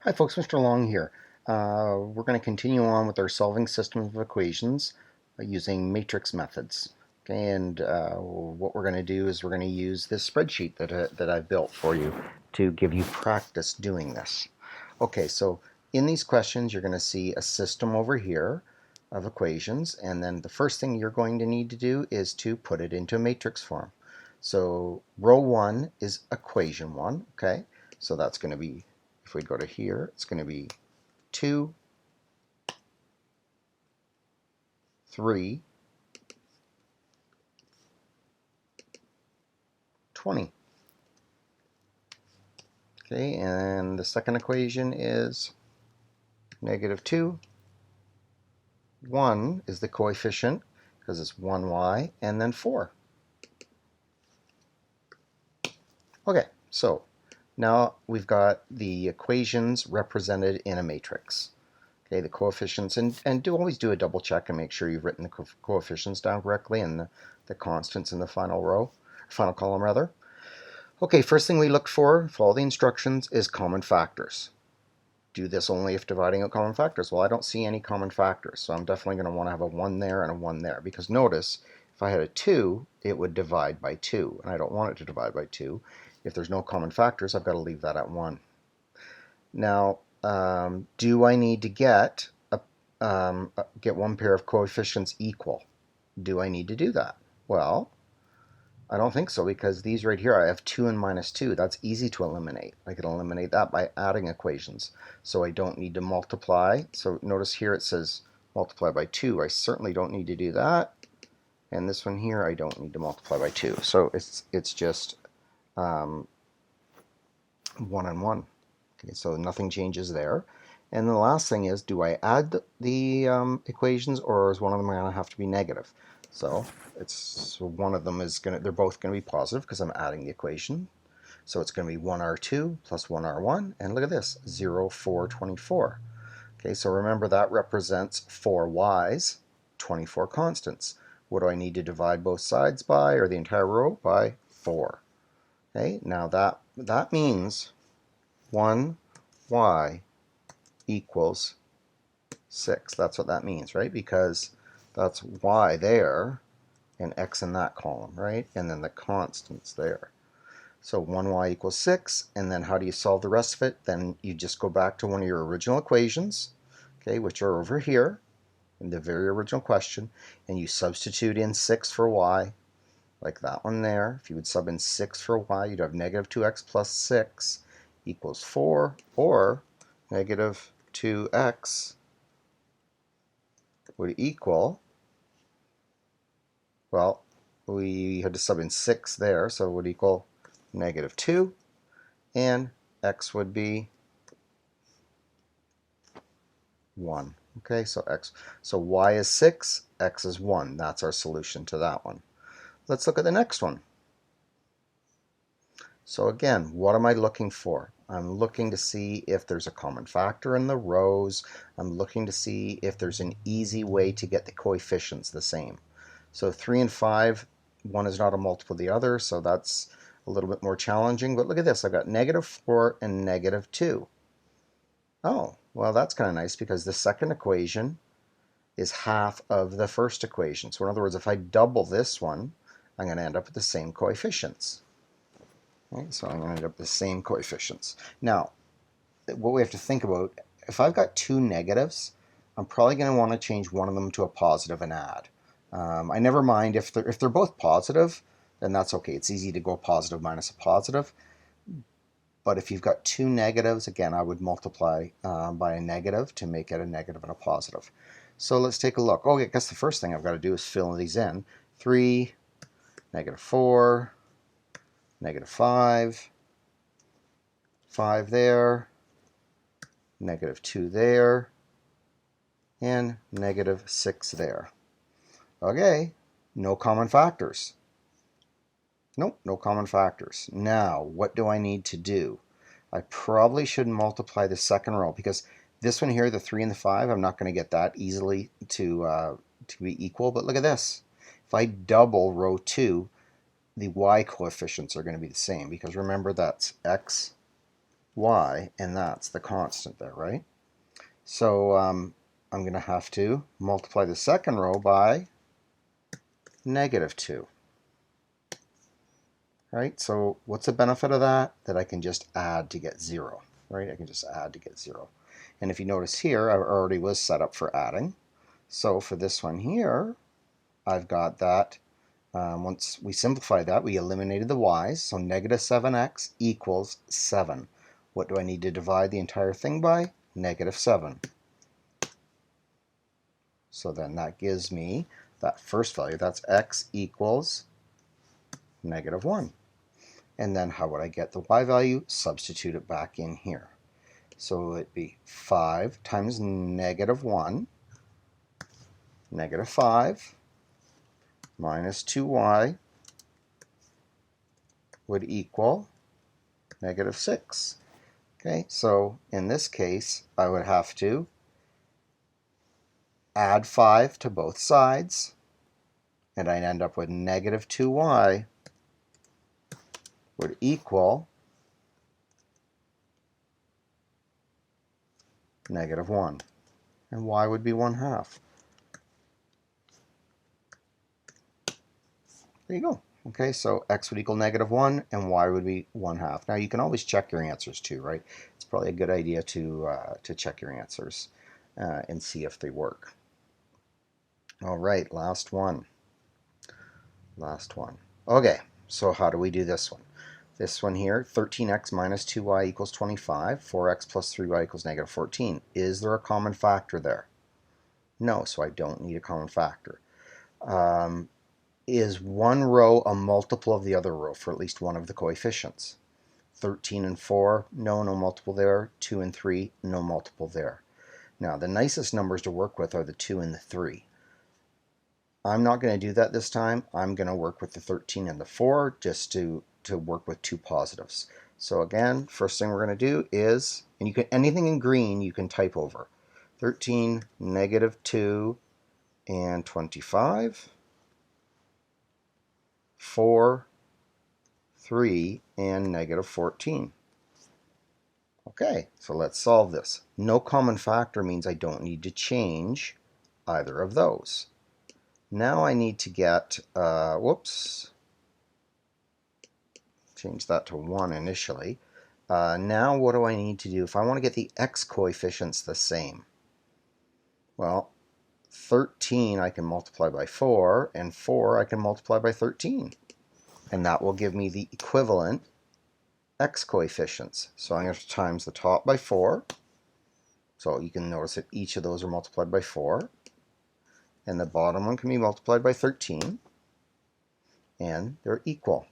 Hi folks, Mr. Long here. We're going to continue on with our solving systems of equations using matrix methods. Okay, and what we're going to do is we're going to use this spreadsheet that I've built for you to give you practice doing this. Okay, so in these questions you're going to see a system over here of equations, and then the first thing you're going to need to do is to put it into a matrix form. So row 1 is equation 1, okay? So that's going to be, if we go to here, it's going to be 2, 3, 20. Okay, and the second equation is -2. 1 is the coefficient because it's 1y, and then 4. Okay, so now we've got the equations represented in a matrix. Okay, the coefficients, and always do a double check and make sure you've written the coefficients down correctly and the constants in the final column rather. Okay, first thing we look for all the instructions is common factors. Do this only if dividing out common factors. Well, I don't see any common factors, so I'm definitely going to want to have a 1 there and a 1 there, because notice if I had a 2, it would divide by 2, and I don't want it to divide by 2. If there's no common factors, I've got to leave that at 1. Now, do I need to get one pair of coefficients equal? Do I need to do that? Well, I don't think so, because these right here, I have 2 and -2. That's easy to eliminate. I can eliminate that by adding equations. So I don't need to multiply. So notice here it says multiply by 2. I certainly don't need to do that. And this one here, I don't need to multiply by 2. So it's just 1 and 1. Okay, so nothing changes there. And the last thing is, do I add the equations, or is one of them going to have to be negative? So one of them is they're both going to be positive because I'm adding the equation. So it's going to be 1r2 plus 1r1, and look at this, 0, 4, 24. Okay, so remember that represents 4 y's, 24 constants. What do I need to divide both sides by, or the entire row? By 4. Okay, now that means 1y equals 6. That's what that means, right? Because that's y there and x in that column, right? And then the constants there. So 1y equals 6, and then how do you solve the rest of it? Then you just go back to one of your original equations, okay, which are over here in the very original question, and you substitute in 6 for y, like that one there. If you would sub in 6 for y, you'd have -2x plus 6 equals 4, or -2x would equal, well, we had to sub in 6 there, so it would equal -2, and x would be 1. Okay, so y is 6, x is 1. That's our solution to that one. Let's look at the next one. So again, what am I looking for? I'm looking to see if there's a common factor in the rows. I'm looking to see if there's an easy way to get the coefficients the same. So 3 and 5, one is not a multiple of the other, so that's a little bit more challenging. But look at this, I've got -4 and -2. Oh, well, that's kind of nice, because the second equation is half of the first equation. So in other words, if I double this one, I'm going to end up with the same coefficients. Okay, so I'm going to end up with the same coefficients. Now, what we have to think about, if I've got two negatives, I'm probably going to want to change one of them to a positive and add. I never mind if they're both positive, then that's okay. It's easy to go positive minus a positive. But if you've got two negatives, again, I would multiply by a negative to make it a negative and a positive. So let's take a look. Oh, I guess the first thing I've got to do is fill these in. 3, -4, -5, 5 there, -2 there, and -6 there. Okay, no common factors. Nope, no common factors. Now, what do I need to do? I probably should multiply the second row, because this one here, the 3 and the 5, I'm not going to get that easily to be equal. But look at this. If I double row 2, the y coefficients are going to be the same, because remember that's x y, and that's the constant there, right? So I'm going to have to multiply the second row by -2. Right? So what's the benefit of that? That I can just add to get 0. Right? I can just add to get 0. And if you notice here, I already was set up for adding. So for this one here, I've got that. Once we simplify that, we eliminated the y's. So -7x equals 7. What do I need to divide the entire thing by? -7. So then that gives me that first value. That's x equals -1. And then how would I get the y value? Substitute it back in here. So it'd be 5 times -1, -5 minus 2y would equal -6. Okay, so in this case, I would have to add 5 to both sides, and I'd end up with -2y would equal -1. And y would be 1/2. There you go. Okay, so x would equal -1 and y would be 1/2. Now you can always check your answers too, right? It's probably a good idea to check your answers and see if they work. All right, last one. Last one. Okay, so how do we do this one? This one here, 13x minus 2y equals 25, 4x plus 3y equals -14. Is there a common factor there? No, so I don't need a common factor. Is one row a multiple of the other row for at least one of the coefficients? 13 and 4, no multiple there. 2 and 3, no multiple there. Now, the nicest numbers to work with are the 2 and the 3. I'm not going to do that this time. I'm going to work with the 13 and the 4 just to work with two positives. So again, first thing we're going to do is, and you can, anything in green you can type over. 13, -2, and 25. 4, 3, and -14. Okay, so let's solve this. No common factor means I don't need to change either of those. Now I need to get, change that to 1 initially. Now what do I need to do if I want to get the x coefficients the same? Well, 13 I can multiply by 4, and 4 I can multiply by 13. And that will give me the equivalent x coefficients. So I'm going to times the top by 4. So you can notice that each of those are multiplied by 4. And the bottom one can be multiplied by 13. And they're equal.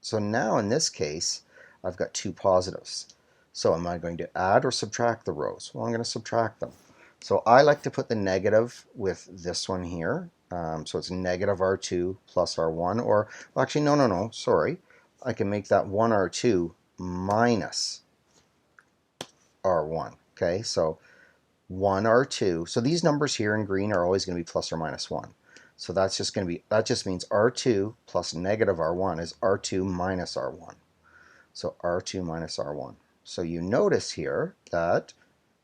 So now in this case, I've got two positives. So am I going to add or subtract the rows? Well, I'm going to subtract them. So I like to put the negative with this one here. So it's -r2 plus r1. Or, well, actually, no, sorry. I can make that 1r2 minus r1. Okay, so 1r2. So these numbers here in green are always going to be plus or minus 1. So that's just going to be, that just means r2 plus -r1 is r2 minus r1. So r2 minus r1. So you notice here that,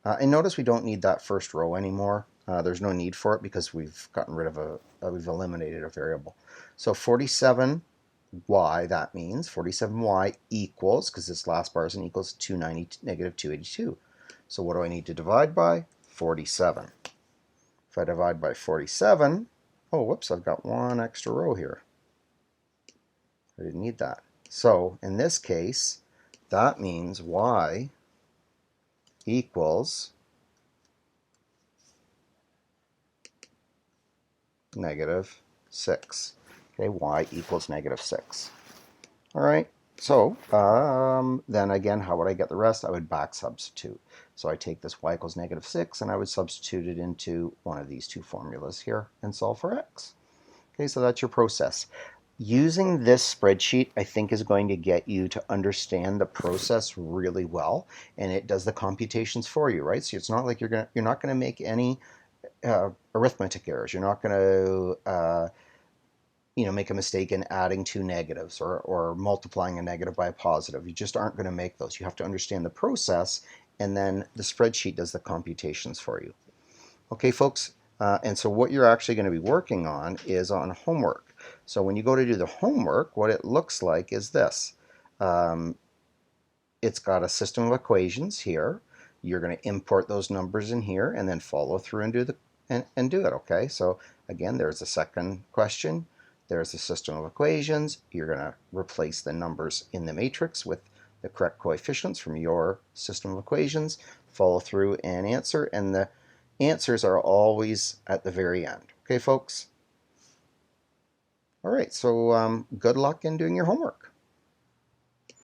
and notice we don't need that first row anymore. There's no need for it because we've gotten rid of we've eliminated a variable. So 47y, that means 47y equals, because this last bar is an equals, 290 -282. So what do I need to divide by? 47. If I divide by 47, oh, whoops, I've got one extra row here. I didn't need that. So in this case, that means y equals -6. Okay, y equals -6. All right, so then again, how would I get the rest? I would back substitute. So I take this y equals -6 and I would substitute it into one of these two formulas here and solve for x. Okay, so that's your process. Using this spreadsheet, I think, is going to get you to understand the process really well, and it does the computations for you, right? So it's not like you're not going to make any arithmetic errors. You're not going to make a mistake in adding two negatives or multiplying a negative by a positive. You just aren't going to make those. You have to understand the process, and then the spreadsheet does the computations for you. Okay, folks, and so what you're actually going to be working on is on homework. So when you go to do the homework, what it looks like is this. It's got a system of equations here. You're going to import those numbers in here and then follow through and do it. Okay, so again, there's the second question. There's the system of equations. You're going to replace the numbers in the matrix with the correct coefficients from your system of equations. Follow through and answer, and the answers are always at the very end. Okay, folks? All right, so good luck in doing your homework.